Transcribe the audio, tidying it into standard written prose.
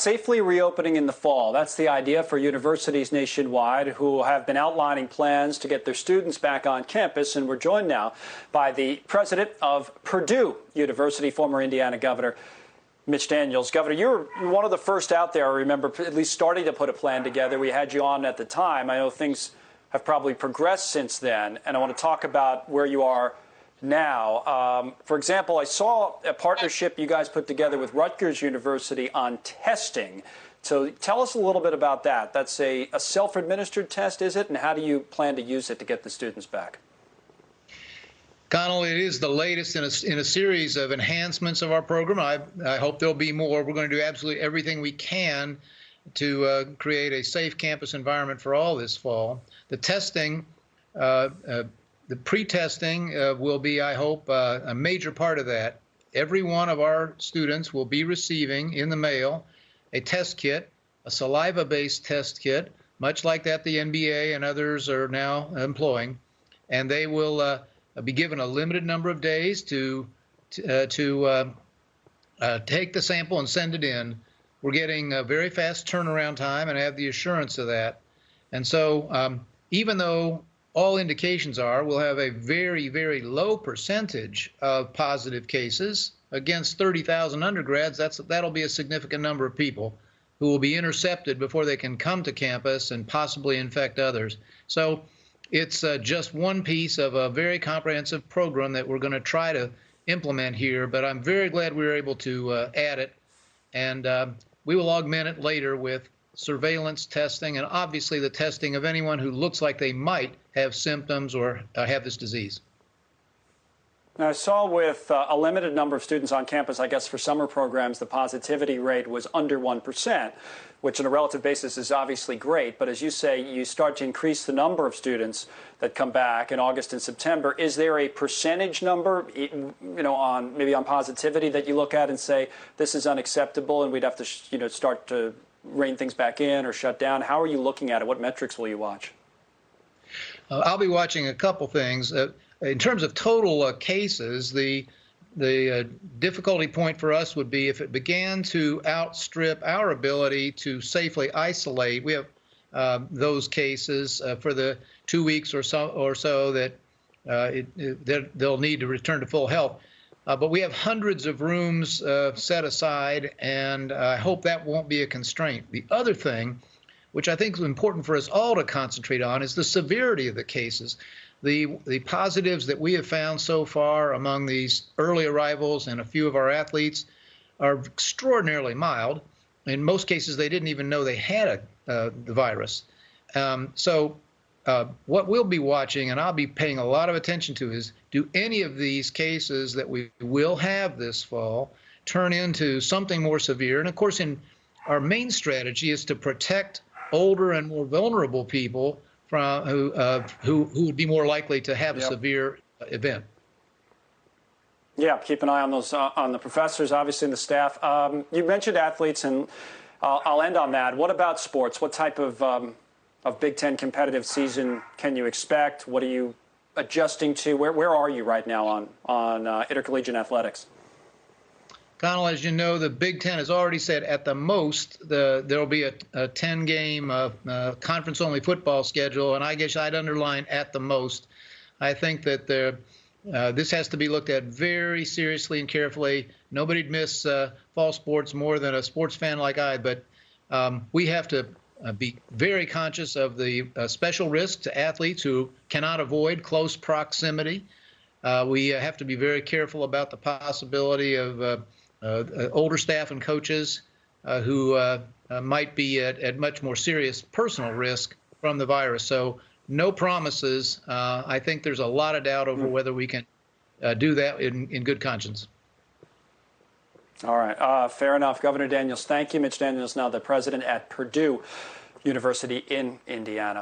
Safely reopening in the fall. That's the idea for universities nationwide who have been outlining plans to get their students back on campus. And we're joined now by the president of Purdue University, former Indiana governor, Mitch Daniels. Governor, you were one of the first out there, I remember, at least starting to put a plan together. We had you on at the time. I know things have probably progressed since then, and I want to talk about where you are now. For example, I saw a partnership you guys put together with Rutgers University on testing. So tell us a little bit about that. That's a self-administered test, is it? And how do you plan to use it to get the students back? Connell, it is the latest in a series of enhancements of our program. I hope there'll be more. We're going to do absolutely everything we can to create a safe campus environment for all this fall. The testing, the pre-testing will be, I hope, a major part of that. Every one of our students will be receiving in the mail a test kit, a saliva-based test kit, much like that the NBA and others are now employing, and they will be given a limited number of days to take the sample and send it in. We're getting a very fast turnaround time and have the assurance of that. And so even though all indications are we'll have a very, very low percentage of positive cases against 30,000 undergrads, that'll be a significant number of people who will be intercepted before they can come to campus and possibly infect others. So it's just one piece of a very comprehensive program that we're going to try to implement here, but I'm very glad we were able to add it, and we will augment it later with surveillance testing and obviously the testing of anyone who looks like they might have symptoms or have this disease. Now, I saw with a limited number of students on campus, I guess for summer programs, the positivity rate was under 1%, which on a relative basis is obviously great. But as you say, you start to increase the number of students that come back in August and September. Is there a percentage number, on maybe on positivity that you look at and say this is unacceptable and we'd have to, start to rein things back in or shut down? How are you looking at it? What metrics will you watch? I'll be watching a couple things. In terms of total cases, the difficulty point for us would be if it began to outstrip our ability to safely isolate. We have those cases for the 2 weeks or so that they'll need to return to full health. But we have hundreds of rooms set aside, and I hope that won't be a constraint. The other thing, which I think is important for us all to concentrate on, is the severity of the cases. The positives that we have found so far among these early arrivals and a few of our athletes are extraordinarily mild. In most cases, they didn't even know they had the virus. So what we'll be watching, and I'll be paying a lot of attention to, is do any of these cases that we will have this fall turn into something more severe? And of course, our main strategy is to protect older and more vulnerable people from who would be more likely to have a severe event. Yeah, keep an eye on those on the professors, obviously, and the staff. You mentioned athletes, and I'll end on that. What about sports? What type of Big Ten competitive season can you expect? What are you adjusting to? Where are you right now on intercollegiate athletics? Connell, as you know, the Big Ten has already said at the most there'll be a 10-game conference-only football schedule, and I guess I'd underline at the most. I think that this has to be looked at very seriously and carefully. Nobody'd miss fall sports more than a sports fan like I, but we have to be very conscious of the special risk to athletes who cannot avoid close proximity. We have to be very careful about the possibility of older staff and coaches who might be at much more serious personal risk from the virus. So no promises. I think there's a lot of doubt over whether we can do that in good conscience. All right. Fair enough. Governor Daniels, thank you. Mitch Daniels, now the president at Purdue University in Indiana.